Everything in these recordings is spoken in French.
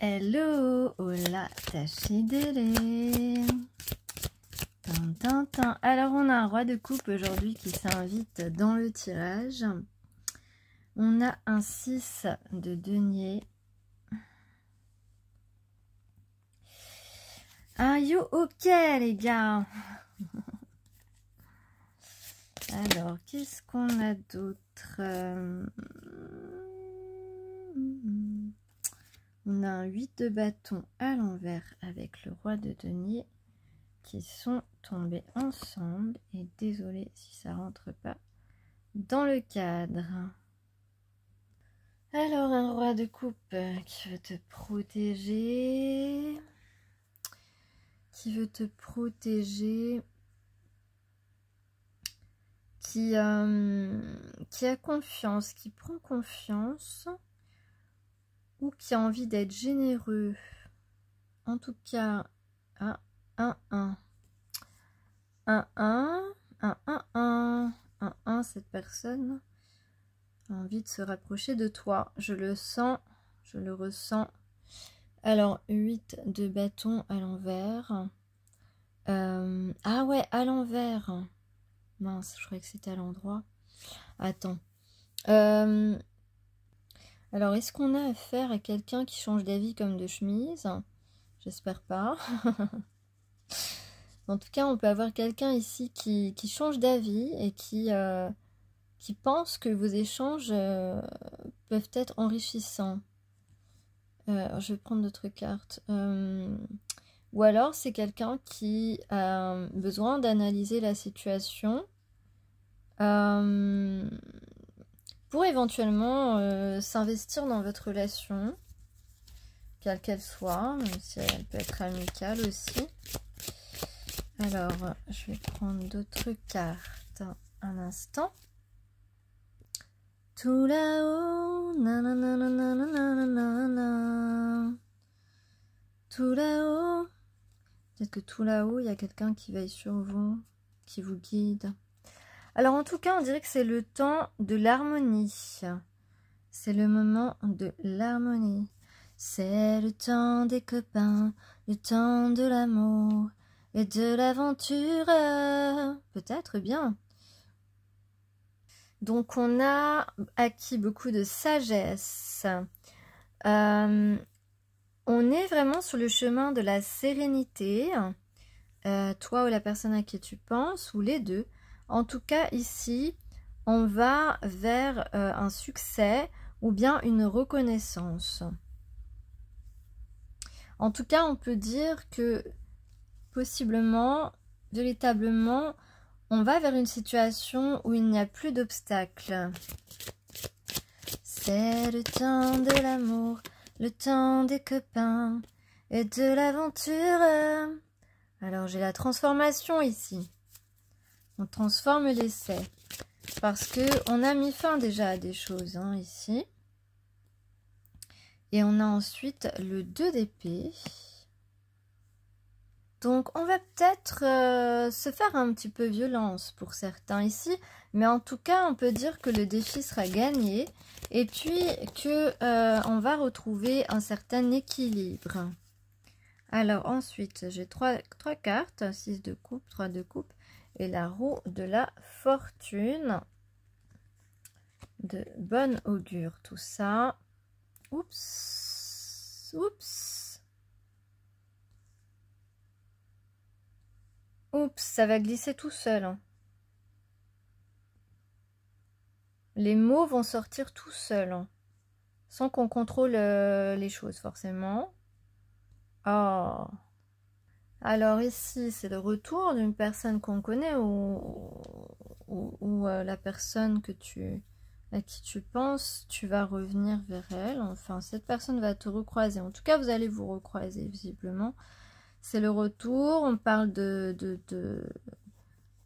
Hello, hola, tachidere. Alors on a un roi de coupe aujourd'hui qui s'invite dans le tirage. On a un 6 de denier. Are you ok les gars? Alors qu'est-ce qu'on a d'autre? On a un 8 de bâton à l'envers avec le roi de denier qui sont tombés ensemble. Et désolé si ça rentre pas dans le cadre. Alors un roi de coupe qui veut te protéger. Qui veut te protéger. Qui a confiance, qui prend confiance. Ou qui a envie d'être généreux. En tout cas, à 1-1. 1-1, cette personne a envie de se rapprocher de toi. Je le sens, je le ressens. Alors, 8 de bâton à l'envers. Ah ouais, à l'envers. Mince, je croyais que c'était à l'endroit. Attends. Alors, est-ce qu'on a affaire à quelqu'un qui change d'avis comme de chemise? J'espère pas. En tout cas, on peut avoir quelqu'un ici qui change d'avis et qui pense que vos échanges peuvent être enrichissants. Je vais prendre d'autres cartes. Ou alors, c'est quelqu'un qui a besoin d'analyser la situation pour éventuellement s'investir dans votre relation, quelle qu'elle soit, même si elle peut être amicale aussi. Alors, je vais prendre d'autres cartes un instant. Tout là-haut, nanana, tout là-haut. Peut-être que tout là-haut, il y a quelqu'un qui veille sur vous, qui vous guide. Alors, en tout cas, on dirait que c'est le temps de l'harmonie. C'est le moment de l'harmonie. C'est le temps des copains, le temps de l'amour et de l'aventure. Peut-être bien. Donc, on a acquis beaucoup de sagesse. On est vraiment sur le chemin de la sérénité. Toi ou la personne à qui tu penses, ou les deux. En tout cas, ici, on va vers un succès ou bien une reconnaissance. En tout cas, on peut dire que possiblement, véritablement, on va vers une situation où il n'y a plus d'obstacles. C'est le temps de l'amour, le temps des copains et de l'aventure. Alors, j'ai la transformation ici. On transforme l'essai. Parce qu'on a mis fin déjà à des choses ici. Et on a ensuite le 2 d'épée. Donc, on va peut-être se faire un petit peu violence pour certains ici. Mais en tout cas, on peut dire que le défi sera gagné. Et puis, on va retrouver un certain équilibre. Alors, ensuite, j'ai trois cartes. 6 de coupe, 3 de coupe. Et la roue de la fortune. De bonne augure, tout ça. Oups. Oups. Oups, ça va glisser tout seul. Les mots vont sortir tout seuls. Sans qu'on contrôle les choses, forcément. Oh. Alors ici, c'est le retour d'une personne qu'on connaît ou la personne à qui tu penses, tu vas revenir vers elle. Enfin, cette personne va te recroiser. En tout cas, vous allez vous recroiser, visiblement. C'est le retour. On parle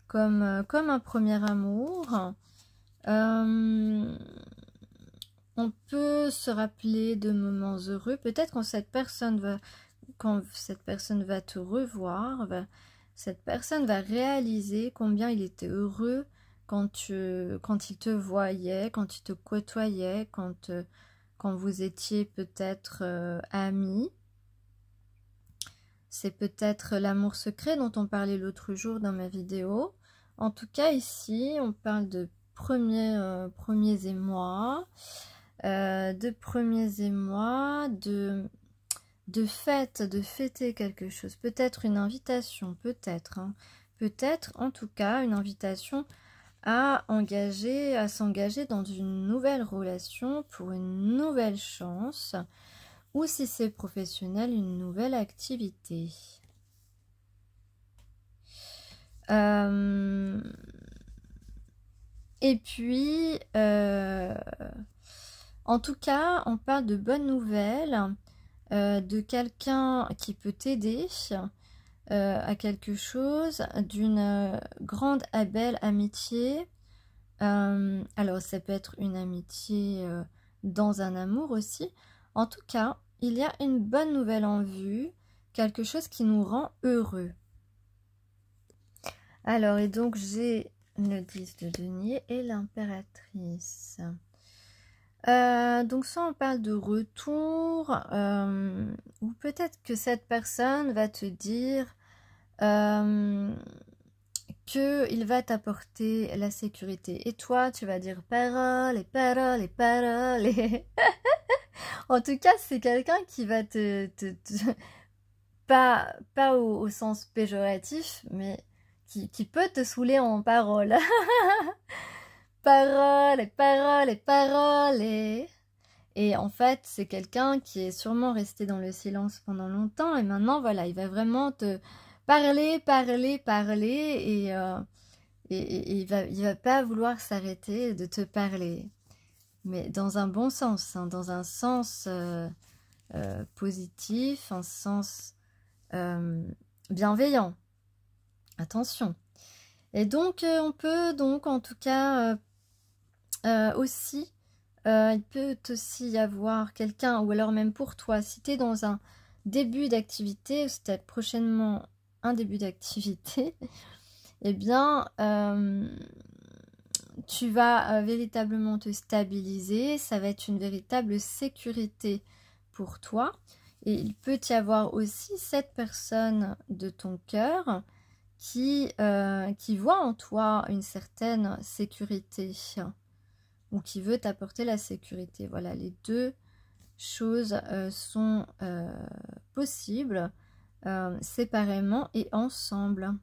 comme un premier amour. On peut se rappeler de moments heureux. Peut-être quand cette personne va te revoir, cette personne va réaliser combien il était heureux quand il te voyait, quand il te côtoyait, quand quand vous étiez peut-être amis. C'est peut-être l'amour secret dont on parlait l'autre jour dans ma vidéo. En tout cas, ici, on parle de premiers émois, de fête, de fêter quelque chose. Peut-être une invitation, peut-être. Hein. Peut-être, en tout cas, une invitation à s'engager dans une nouvelle relation pour une nouvelle chance. Ou si c'est professionnel, une nouvelle activité. Et puis, en tout cas, on parle de bonnes nouvelles, de quelqu'un qui peut t'aider à quelque chose, d'une grande et belle amitié. Alors, ça peut être une amitié dans un amour aussi. En tout cas, il y a une bonne nouvelle en vue, quelque chose qui nous rend heureux. Alors, et donc, j'ai le 10 de denier et l'impératrice. Donc, soit on parle de retour, ou peut-être que cette personne va te dire qu'il va t'apporter la sécurité. Et toi, tu vas dire parole et parole et parole et... En tout cas, c'est quelqu'un qui va pas au sens péjoratif, mais qui peut te saouler en parole. Parole et parole et parole et en fait, c'est quelqu'un qui est sûrement resté dans le silence pendant longtemps et maintenant, voilà, il va vraiment te parler et il va pas vouloir s'arrêter de te parler. Mais dans un bon sens, hein, dans un sens positif, un sens bienveillant. Attention. Et donc, on peut donc, en tout cas, aussi, il peut aussi y avoir quelqu'un, ou alors même pour toi, si tu es dans un début d'activité, ou si tu as prochainement un début d'activité, eh bien... tu vas véritablement te stabiliser, ça va être une véritable sécurité pour toi. Et il peut y avoir aussi cette personne de ton cœur qui voit en toi une certaine sécurité ou qui veut t'apporter la sécurité. Voilà, les deux choses sont possibles séparément et ensemble.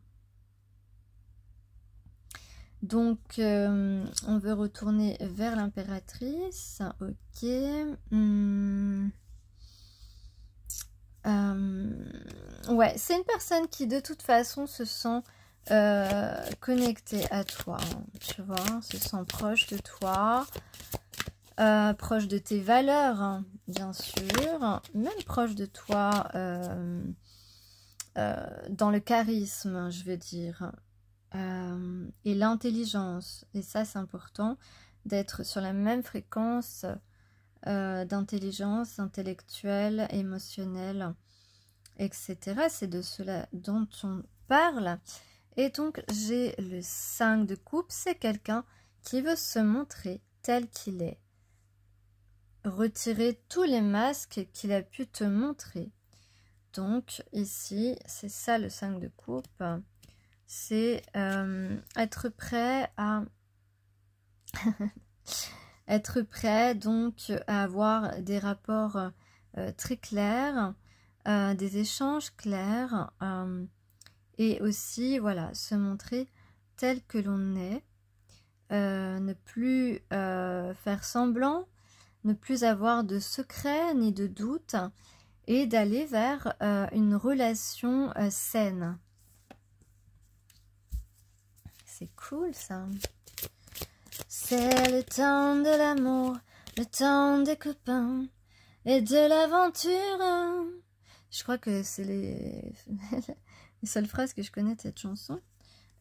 Donc, on veut retourner vers l'impératrice. Ok. Ouais, c'est une personne qui, de toute façon, se sent connectée à toi. Tu vois, se sent proche de toi. Proche de tes valeurs, hein, bien sûr. Même proche de toi dans le charisme, je veux dire. Et l'intelligence, et ça c'est important d'être sur la même fréquence d'intelligence intellectuelle, émotionnelle, etc. C'est de cela dont on parle. Et donc j'ai le 5 de coupe, c'est quelqu'un qui veut se montrer tel qu'il est, retirer tous les masques qu'il a pu te montrer. Donc ici c'est ça le 5 de coupe. C'est être prêt à être prêt donc à avoir des rapports très clairs, des échanges clairs et aussi voilà se montrer tel que l'on est, ne plus faire semblant, ne plus avoir de secrets ni de doutes et d'aller vers une relation saine. C'est cool ça. C'est le temps de l'amour, le temps des copains et de l'aventure. Je crois que c'est les seules phrases que je connais de cette chanson.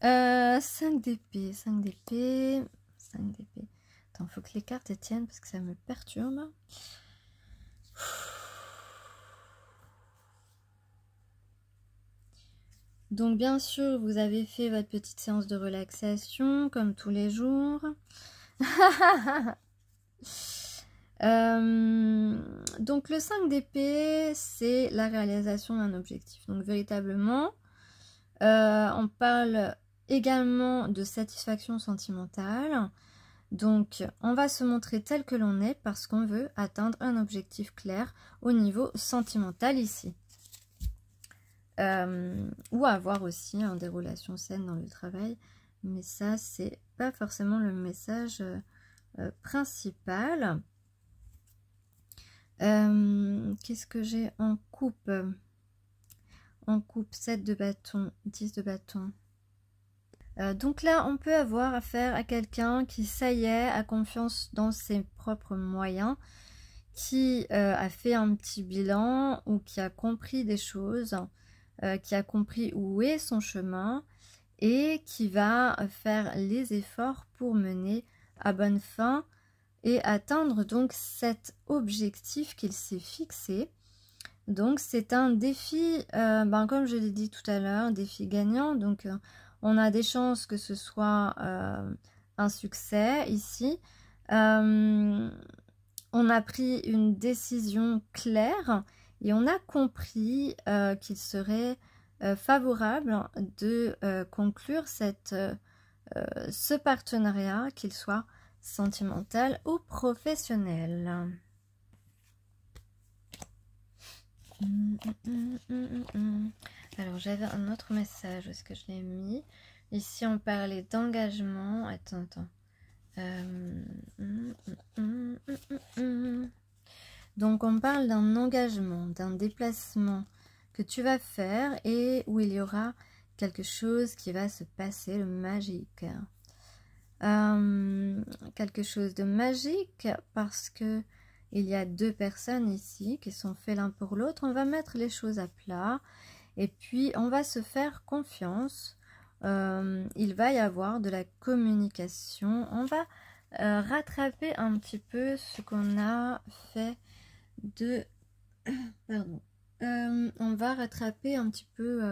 5 d'épée, 5 d'épée, 5 d'épée. Attends, faut que les cartes tiennent parce que ça me perturbe. Donc bien sûr, vous avez fait votre petite séance de relaxation, comme tous les jours. Donc le 5 d'épée, c'est la réalisation d'un objectif. Donc véritablement, on parle également de satisfaction sentimentale. Donc on va se montrer tel que l'on est parce qu'on veut atteindre un objectif clair au niveau sentimental ici. Ou avoir aussi des relations saines dans le travail. Mais ça, c'est pas forcément le message principal. Qu'est-ce que j'ai en coupe? En coupe, 7 de bâton, 10 de bâton. Donc là, on peut avoir affaire à quelqu'un qui, ça y est, a confiance dans ses propres moyens, qui a fait un petit bilan ou qui a compris des choses, qui a compris où est son chemin et qui va faire les efforts pour mener à bonne fin et atteindre donc cet objectif qu'il s'est fixé. Donc c'est un défi, comme je l'ai dit tout à l'heure, un défi gagnant. Donc on a des chances que ce soit un succès ici. On a pris une décision claire et on a compris qu'il serait favorable de conclure ce partenariat, qu'il soit sentimental ou professionnel. Alors j'avais un autre message, où est-ce que je l'ai mis? Ici on parlait d'engagement. Attends. Donc on parle d'un engagement, d'un déplacement que tu vas faire et où il y aura quelque chose qui va se passer, le magique. Quelque chose de magique parce que il y a deux personnes ici qui sont faites l'un pour l'autre. On va mettre les choses à plat et puis on va se faire confiance. Il va y avoir de la communication. On va rattraper un petit peu ce qu'on a fait de... Pardon. On va rattraper un petit peu...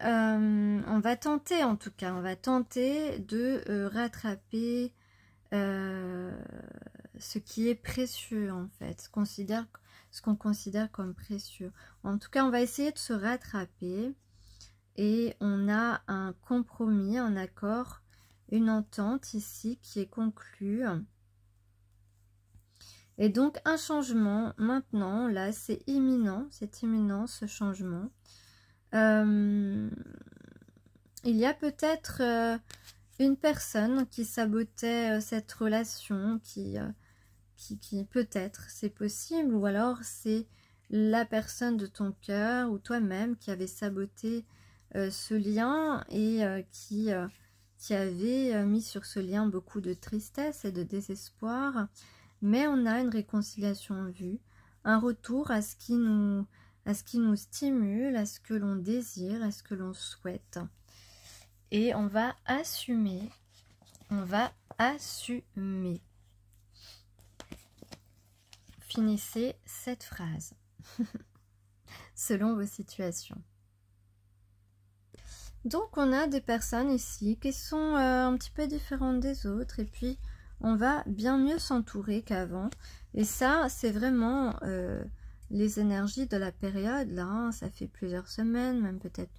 on va tenter en tout cas, on va tenter de rattraper ce qui est précieux en fait, ce qu'on considère comme précieux. En tout cas, on va essayer de se rattraper et on a un compromis, un accord, une entente ici qui est conclue. Et donc un changement maintenant, là c'est imminent ce changement. Il y a peut-être une personne qui sabotait cette relation, qui peut-être, c'est possible, ou alors c'est la personne de ton cœur ou toi-même qui avait saboté ce lien et qui avait mis sur ce lien beaucoup de tristesse et de désespoir. Mais on a une réconciliation en vue, un retour à ce qui nous stimule, à ce que l'on désire, à ce que l'on souhaite. Et on va assumer. Finissez cette phrase selon vos situations. Donc on a des personnes ici qui sont un petit peu différentes des autres et puis on va bien mieux s'entourer qu'avant. Et ça, c'est vraiment les énergies de la période là, hein. Ça fait plusieurs semaines, même peut-être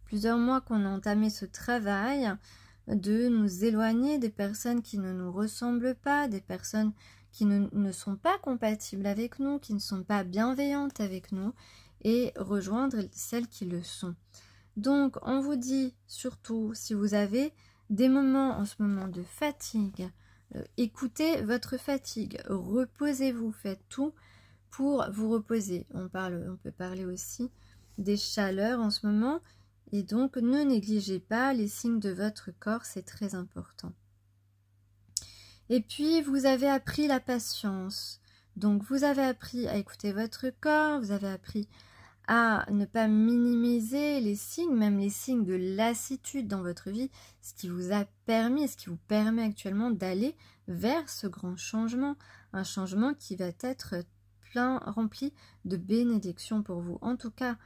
plusieurs mois qu'on a entamé ce travail de nous éloigner des personnes qui ne nous ressemblent pas, des personnes qui ne sont pas compatibles avec nous, qui ne sont pas bienveillantes avec nous, et rejoindre celles qui le sont. Donc, on vous dit surtout, si vous avez des moments en ce moment de fatigue, écoutez votre fatigue, reposez-vous, faites tout pour vous reposer. On peut parler aussi des chaleurs en ce moment, et donc ne négligez pas les signes de votre corps, c'est très important. Et puis, vous avez appris la patience. Donc, vous avez appris à écouter votre corps, vous avez appris à ne pas minimiser les signes, même les signes de lassitude dans votre vie, ce qui vous a permis, ce qui vous permet actuellement d'aller vers ce grand changement, un changement qui va être rempli de bénédictions pour vous. En tout cas,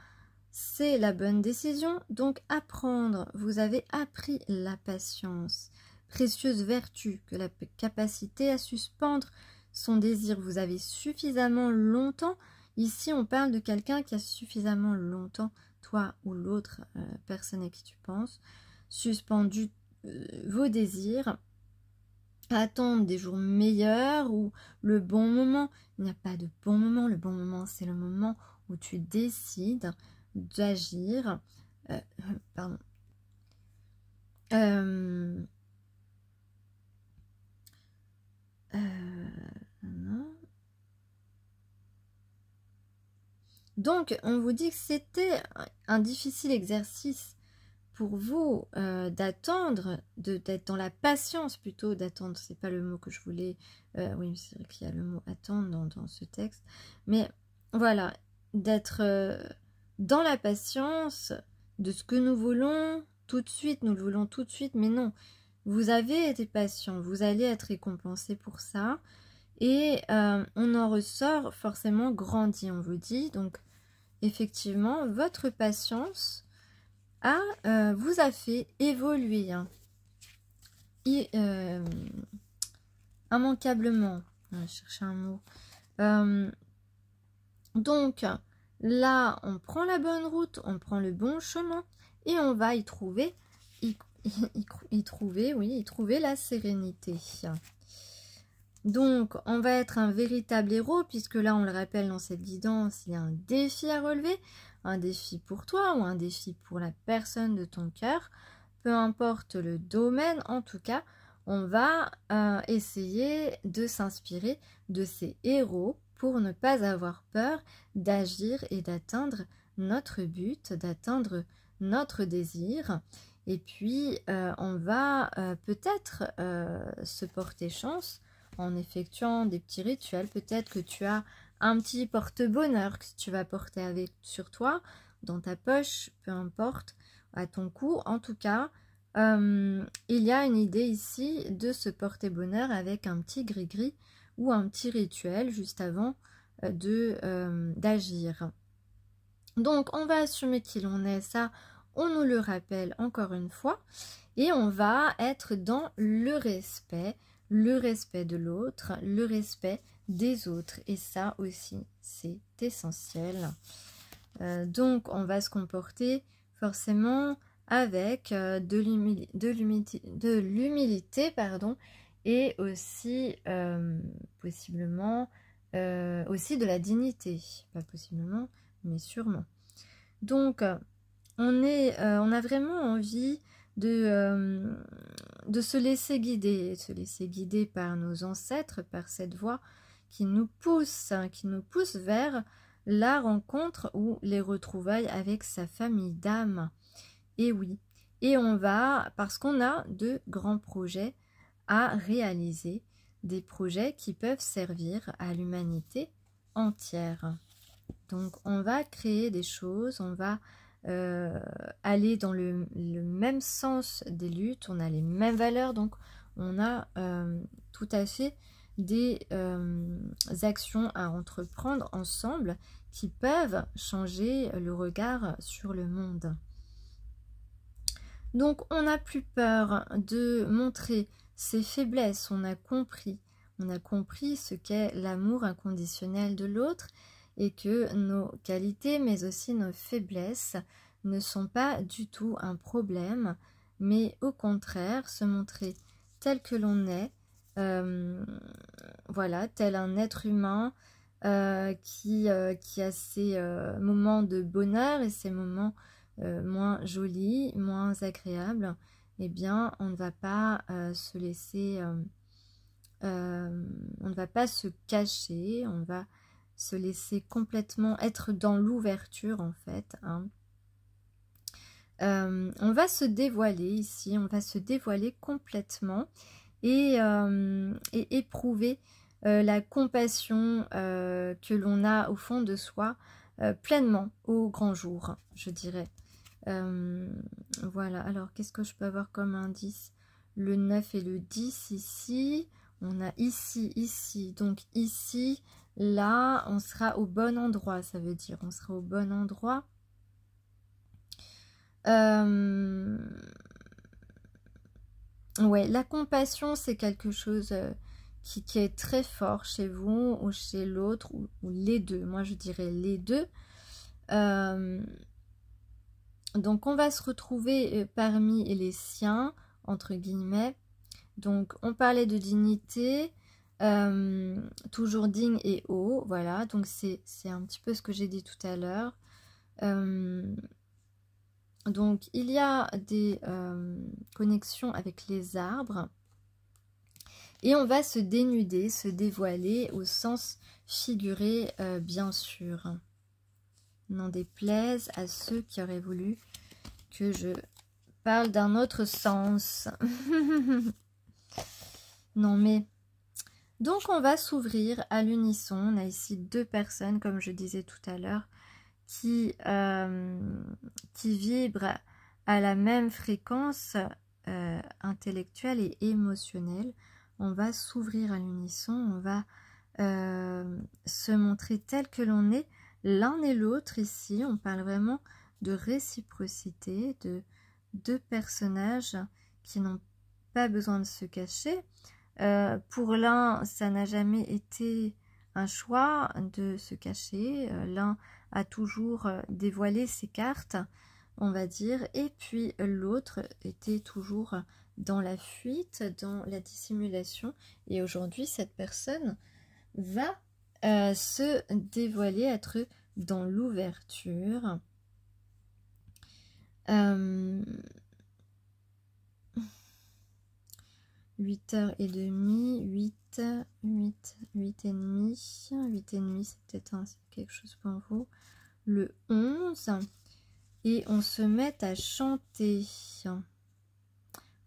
c'est la bonne décision. Donc, apprendre, vous avez appris la patience, précieuse vertu que la capacité à suspendre son désir. Vous avez suffisamment longtemps. Ici, on parle de quelqu'un qui a suffisamment longtemps, toi ou l'autre personne à qui tu penses, suspendu vos désirs, attendre des jours meilleurs ou le bon moment. Il n'y a pas de bon moment. Le bon moment, c'est le moment où tu décides d'agir. Pardon. Donc, on vous dit que c'était un difficile exercice pour vous d'attendre, d'être dans la patience plutôt, d'attendre, c'est pas le mot que je voulais, oui c'est vrai qu'il y a le mot attendre dans ce texte, mais voilà, d'être dans la patience de ce que nous voulons tout de suite, nous le voulons tout de suite, mais non, vous avez été patient, vous allez être récompensé pour ça, et on en ressort forcément grandi, on vous dit, donc effectivement, votre patience vous a fait évoluer immanquablement. Je cherchais un mot. Donc, là, on prend la bonne route, on prend le bon chemin et on va y trouver, trouver la sérénité. Donc, on va être un véritable héros puisque là, on le rappelle dans cette guidance, il y a un défi à relever. Un défi pour toi ou un défi pour la personne de ton cœur, peu importe le domaine, en tout cas, on va essayer de s'inspirer de ces héros pour ne pas avoir peur d'agir et d'atteindre notre but, d'atteindre notre désir. Et puis, on va peut-être se porter chance en effectuant des petits rituels. Peut-être que tu as un petit porte-bonheur que tu vas porter sur toi, dans ta poche, peu importe, à ton cou. En tout cas, il y a une idée ici de se porter bonheur avec un petit gris-gris ou un petit rituel juste avant d'agir. Donc, on va assumer qui l'on est, ça, on nous le rappelle encore une fois, et on va être dans le respect de l'autre, le respect des autres, et ça aussi c'est essentiel. Donc on va se comporter forcément avec de l'humilité, pardon, et aussi possiblement aussi de la dignité, pas possiblement mais sûrement. Donc on a vraiment envie de se laisser guider par nos ancêtres, par cette voie qui nous pousse vers la rencontre ou les retrouvailles avec sa famille d'âme. Et oui, et on va, parce qu'on a de grands projets à réaliser, des projets qui peuvent servir à l'humanité entière. Donc on va créer des choses, on va aller dans le même sens des luttes, on a les mêmes valeurs, donc on a tout à fait des actions à entreprendre ensemble qui peuvent changer le regard sur le monde. Donc on n'a plus peur de montrer ses faiblesses, on a compris ce qu'est l'amour inconditionnel de l'autre, et que nos qualités mais aussi nos faiblesses ne sont pas du tout un problème, mais au contraire se montrer tel que l'on est, voilà, tel un être humain qui a ses moments de bonheur et ses moments moins jolis, moins agréables. Eh bien on ne va pas se laisser, on ne va pas se cacher, on va se laisser complètement être dans l'ouverture en fait, hein. On va se dévoiler ici, on va se dévoiler complètement et éprouver la compassion que l'on a au fond de soi pleinement au grand jour, je dirais. Voilà, alors qu'est-ce que je peux avoir comme indice? Le 9 et le 10 ici, on a ici, donc ici, là, on sera au bon endroit, ça veut dire, on sera au bon endroit. Ouais, la compassion, c'est quelque chose qui est très fort chez vous ou chez l'autre, ou les deux. Moi, je dirais les deux. Donc, on va se retrouver parmi les siens, entre guillemets. Donc, on parlait de dignité, toujours digne et haut, voilà. Donc, c'est un petit peu ce que j'ai dit tout à l'heure. Donc, il y a des connexions avec les arbres. Et on va se dénuder, se dévoiler au sens figuré, bien sûr. N'en déplaise à ceux qui auraient voulu que je parle d'un autre sens. Non mais... Donc on va s'ouvrir à l'unisson. On a ici deux personnes, comme je disais tout à l'heure, qui vibrent à la même fréquence intellectuelle et émotionnelle. On va s'ouvrir à l'unisson, on va se montrer tel que l'on est, l'un et l'autre ici. On parle vraiment de réciprocité, de deux personnages qui n'ont pas besoin de se cacher. Pour l'un, ça n'a jamais été un choix de se cacher. L'un a toujours dévoilé ses cartes, on va dire, et puis l'autre était toujours dans la fuite, dans la dissimulation. Et aujourd'hui, cette personne va se dévoiler, être dans l'ouverture. 8h30, 8 et demi, c'est peut-être quelque chose pour vous. Le 11, et on se met à chanter.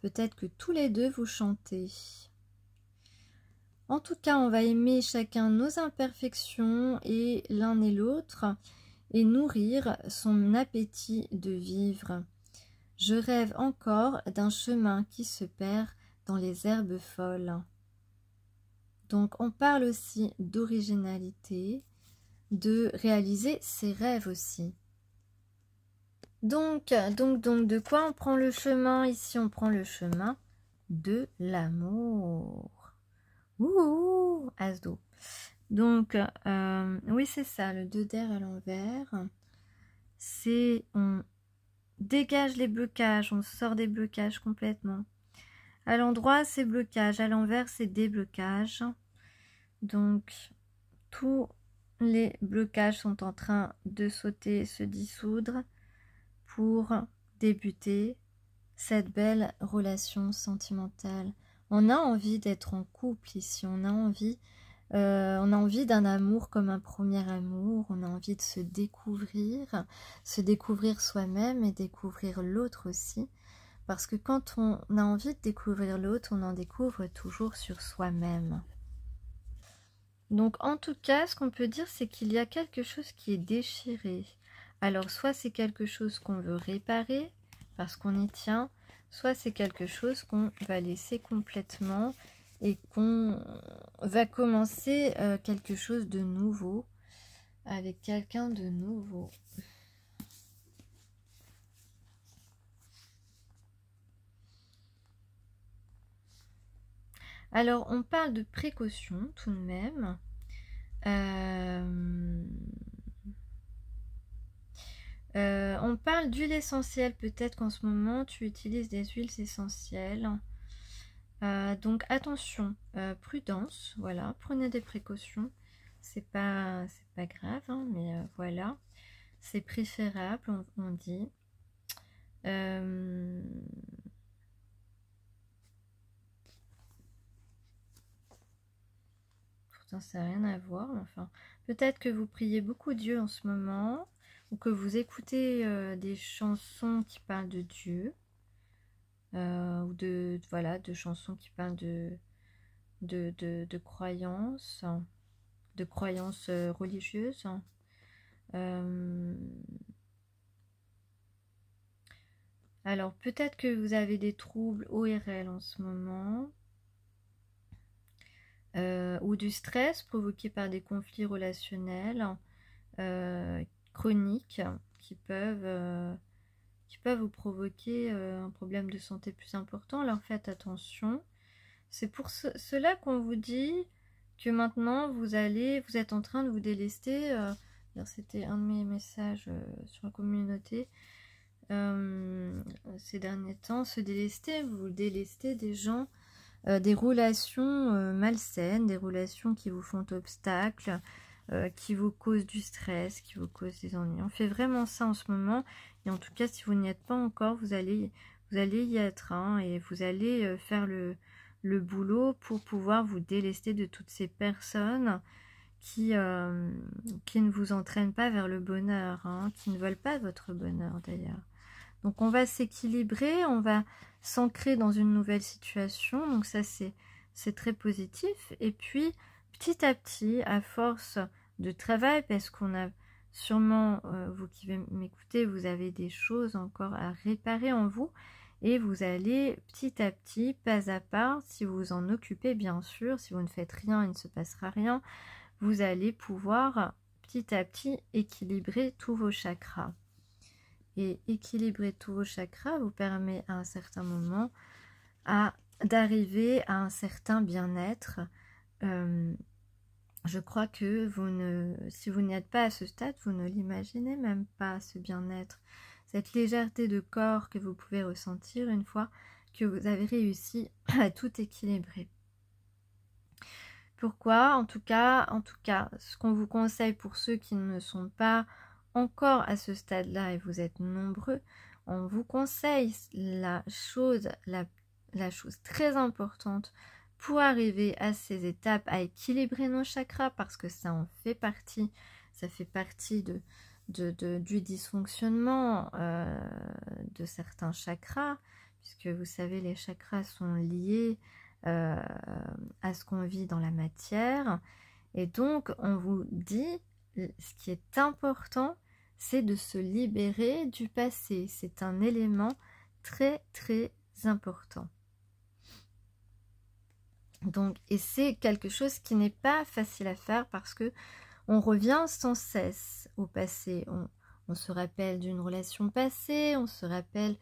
Peut-être que tous les deux vous chantez. En tout cas, on va aimer chacun nos imperfections et l'un et l'autre et nourrir son appétit de vivre. Je rêve encore d'un chemin qui se perd dans les herbes folles. Donc on parle aussi d'originalité, de réaliser ses rêves aussi. Donc, de quoi on prend le chemin? Ici, on prend le chemin de l'amour. Ouh, as d'eau. Donc, oui, c'est ça, le 2 d'air à l'envers. C'est, on dégage les blocages, on sort des blocages complètement. À l'endroit, c'est blocage, à l'envers, c'est déblocage. Donc, tous les blocages sont en train de sauter, se dissoudre pour débuter cette belle relation sentimentale. On a envie d'être en couple ici, on a envie d'un amour comme un premier amour, on a envie de se découvrir soi-même et découvrir l'autre aussi. Parce que quand on a envie de découvrir l'autre, on en découvre toujours sur soi-même. Donc en tout cas, ce qu'on peut dire, c'est qu'il y a quelque chose qui est déchiré. Alors soit c'est quelque chose qu'on veut réparer, parce qu'on y tient, soit c'est quelque chose qu'on va laisser complètement et qu'on va commencer quelque chose de nouveau, avec quelqu'un de nouveau. Alors, on parle de précaution tout de même. On parle d'huile essentielle. Peut-être qu'en ce moment, tu utilises des huiles essentielles. Donc, attention, prudence. Voilà, prenez des précautions. C'est pas grave, hein, mais voilà. C'est préférable, on dit. Pourtant, ça n'a rien à voir. Enfin, peut-être que vous priez beaucoup Dieu en ce moment, ou que vous écoutez des chansons qui parlent de Dieu, ou de chansons qui parlent de croyances, religieuses. Alors, peut-être que vous avez des troubles ORL en ce moment. Ou du stress provoqué par des conflits relationnels chroniques qui peuvent vous provoquer un problème de santé plus important. Alors faites attention. C'est pour cela qu'on vous dit que maintenant vous êtes en train de vous délester. C'était un de mes messages sur la communauté ces derniers temps. Se délester, vous délestez des gens, des relations malsaines, des relations qui vous font obstacle, qui vous causent du stress, qui vous causent des ennuis. On fait vraiment ça en ce moment. Et en tout cas, si vous n'y êtes pas encore, vous allez y être, hein, et vous allez faire le boulot pour pouvoir vous délester de toutes ces personnes qui ne vous entraînent pas vers le bonheur, hein, qui ne veulent pas votre bonheur d'ailleurs. Donc on va s'équilibrer, on va s'ancrer dans une nouvelle situation, donc ça c'est très positif. Et puis petit à petit, à force de travail, parce qu'on a sûrement, vous qui m'écoutez, vous avez des choses encore à réparer en vous, et vous allez petit à petit, pas à pas, si vous vous en occupez bien sûr, si vous ne faites rien, il ne se passera rien, vous allez pouvoir petit à petit équilibrer tous vos chakras. Et équilibrer tous vos chakras vous permet à un certain moment d'arriver à un certain bien-être. Je crois que si vous n'êtes pas à ce stade, vous ne l'imaginez même pas, ce bien-être. Cette légèreté de corps que vous pouvez ressentir une fois que vous avez réussi à tout équilibrer. Pourquoi? En tout cas, ce qu'on vous conseille pour ceux qui ne sont pas encore à ce stade-là, et vous êtes nombreux, on vous conseille la chose très importante pour arriver à ces étapes, à équilibrer nos chakras, parce que ça en fait partie, ça fait partie du dysfonctionnement de certains chakras, puisque vous savez, les chakras sont liés à ce qu'on vit dans la matière. Et donc on vous dit, ce qui est important, c'est de se libérer du passé. C'est un élément très très important. Donc, et c'est quelque chose qui n'est pas facile à faire, parce que on revient sans cesse au passé. On se rappelle d'une relation passée, on se rappelle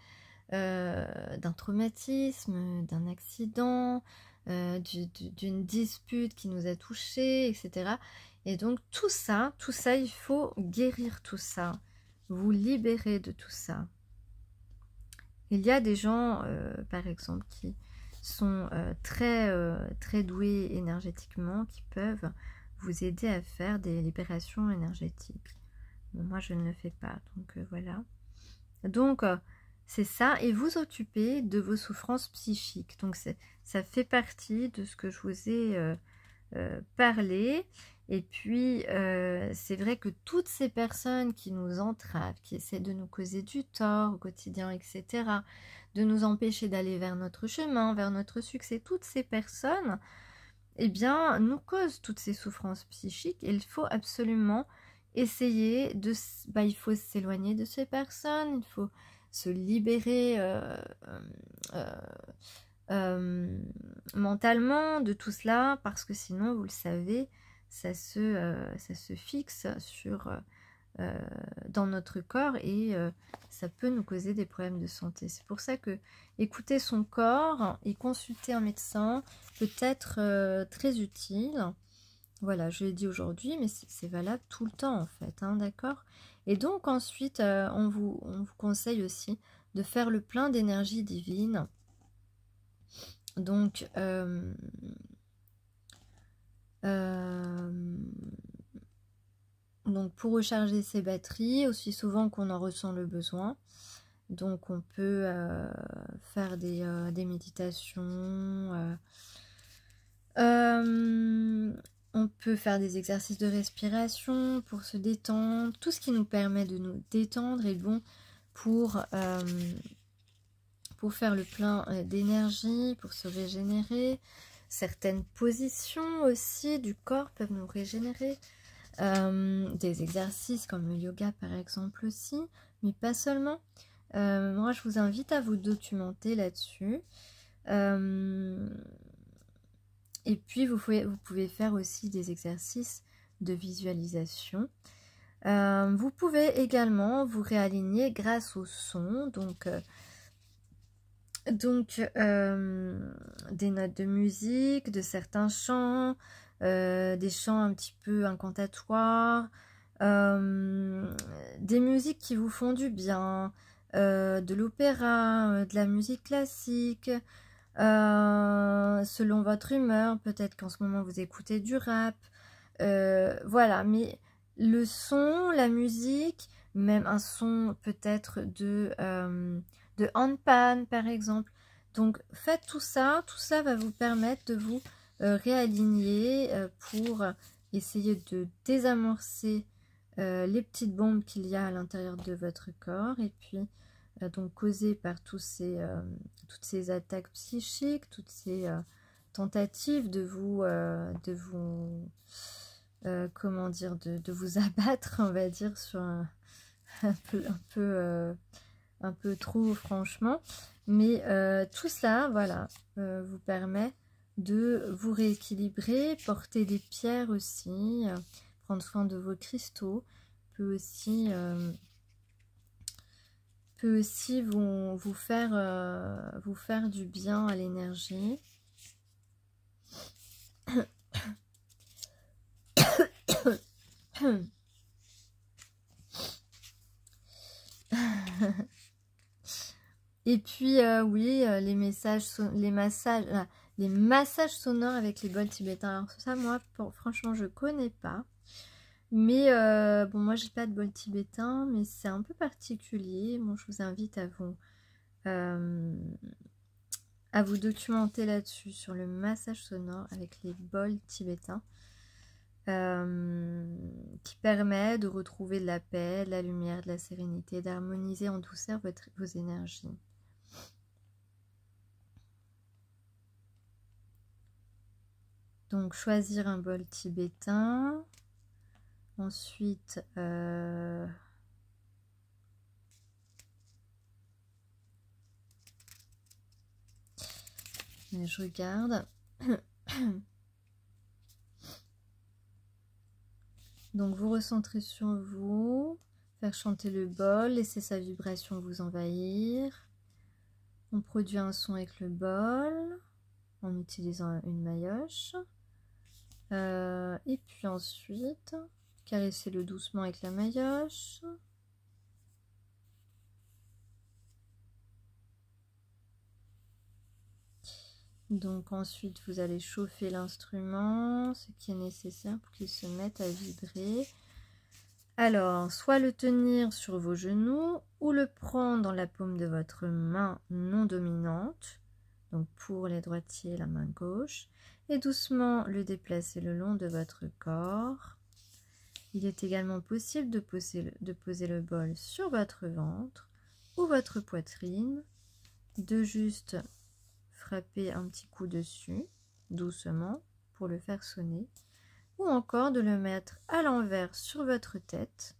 d'un traumatisme, d'un accident, d'une dispute qui nous a touchés, etc. Et donc tout ça, il faut guérir tout ça, vous libérer de tout ça. Il y a des gens, par exemple, qui sont très doués énergétiquement, qui peuvent vous aider à faire des libérations énergétiques. Bon, moi, je ne le fais pas, donc voilà. Donc, c'est ça, et vous occuper de vos souffrances psychiques. Donc, ça fait partie de ce que je vous ai parlé. Et puis, c'est vrai que toutes ces personnes qui nous entravent, qui essaient de nous causer du tort au quotidien, etc., de nous empêcher d'aller vers notre chemin, vers notre succès, toutes ces personnes, eh bien, nous causent toutes ces souffrances psychiques. Et il faut absolument essayer de... il faut s'éloigner de ces personnes, il faut se libérer mentalement de tout cela, parce que sinon, vous le savez, ça se fixe dans notre corps, et ça peut nous causer des problèmes de santé. C'est pour ça que écouter son corps et consulter un médecin peut être très utile. Voilà, je l'ai dit aujourd'hui, mais c'est valable tout le temps en fait, hein, d'accord? Et donc ensuite, on vous conseille aussi de faire le plein d'énergie divine. Donc, pour recharger ses batteries, aussi souvent qu'on en ressent le besoin. Donc on peut faire des méditations, on peut faire des exercices de respiration pour se détendre. Tout ce qui nous permet de nous détendre est bon pour faire le plein d'énergie, pour se régénérer. Certaines positions aussi du corps peuvent nous régénérer. Des exercices comme le yoga par exemple aussi, mais pas seulement. Moi je vous invite à vous documenter là-dessus. Et puis vous pouvez faire aussi des exercices de visualisation. Vous pouvez également vous réaligner grâce au son. Donc Donc, des notes de musique, de certains chants, des chants un petit peu incantatoires, des musiques qui vous font du bien, de l'opéra, de la musique classique, selon votre humeur, peut-être qu'en ce moment vous écoutez du rap, voilà, mais le son, la musique, même un son peut-être de handpan par exemple. Donc faites tout ça va vous permettre de vous réaligner pour essayer de désamorcer les petites bombes qu'il y a à l'intérieur de votre corps et puis donc causées par toutes ces attaques psychiques, toutes ces tentatives de vous comment dire, de vous abattre, on va dire, sur un peu trop franchement, mais tout cela, voilà, vous permet de vous rééquilibrer, porter des pierres aussi, prendre soin de vos cristaux, peut aussi vous faire du bien à l'énergie. Et puis oui, les massages sonores avec les bols tibétains. Alors ça, moi, franchement, je connais pas. Mais bon, moi, j'ai pas de bol tibétain, mais c'est un peu particulier. Bon, je vous invite à vous documenter là-dessus sur le massage sonore avec les bols tibétains. Qui permet de retrouver de la paix, de la lumière, de la sérénité, d'harmoniser en douceur vos énergies. Donc choisir un bol tibétain. Ensuite, je regarde. Donc vous recentrez sur vous, faire chanter le bol, laisser sa vibration vous envahir. On produit un son avec le bol en utilisant une maillotche. Et puis ensuite, caressez-le doucement avec la maillotche. Donc ensuite, vous allez chauffer l'instrument, ce qui est nécessaire pour qu'il se mette à vibrer. Alors, soit le tenir sur vos genoux ou le prendre dans la paume de votre main non dominante, donc pour les droitiers, la main gauche, et doucement le déplacer le long de votre corps. Il est également possible de poser le bol sur votre ventre ou votre poitrine, de juste frapper un petit coup dessus, doucement, pour le faire sonner, ou encore de le mettre à l'envers sur votre tête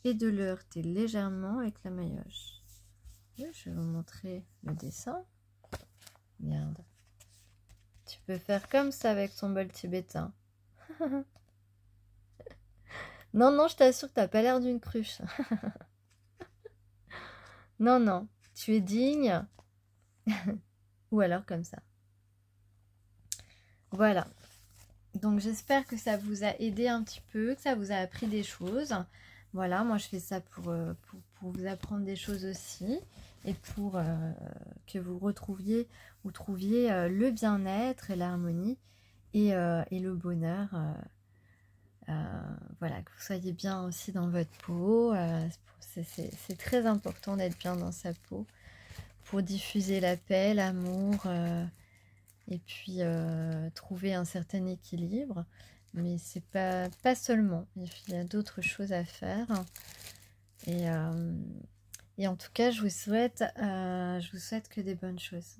et de le heurter légèrement avec la maillotche. Je vais vous montrer le dessin. Regarde. Tu peux faire comme ça avec ton bol tibétain. Non, non, je t'assure que t'as pas l'air d'une cruche. Non, non, tu es digne. Ou alors comme ça. Voilà. Donc j'espère que ça vous a aidé un petit peu, que ça vous a appris des choses. Voilà, moi je fais ça pour vous apprendre des choses aussi. Et pour que vous trouviez le bien-être et l'harmonie et le bonheur. Voilà, que vous soyez bien aussi dans votre peau. C'est très important d'être bien dans sa peau pour diffuser la paix, l'amour et puis trouver un certain équilibre. Mais c'est pas seulement, il y a d'autres choses à faire. Et en tout cas, je vous souhaite que des bonnes choses.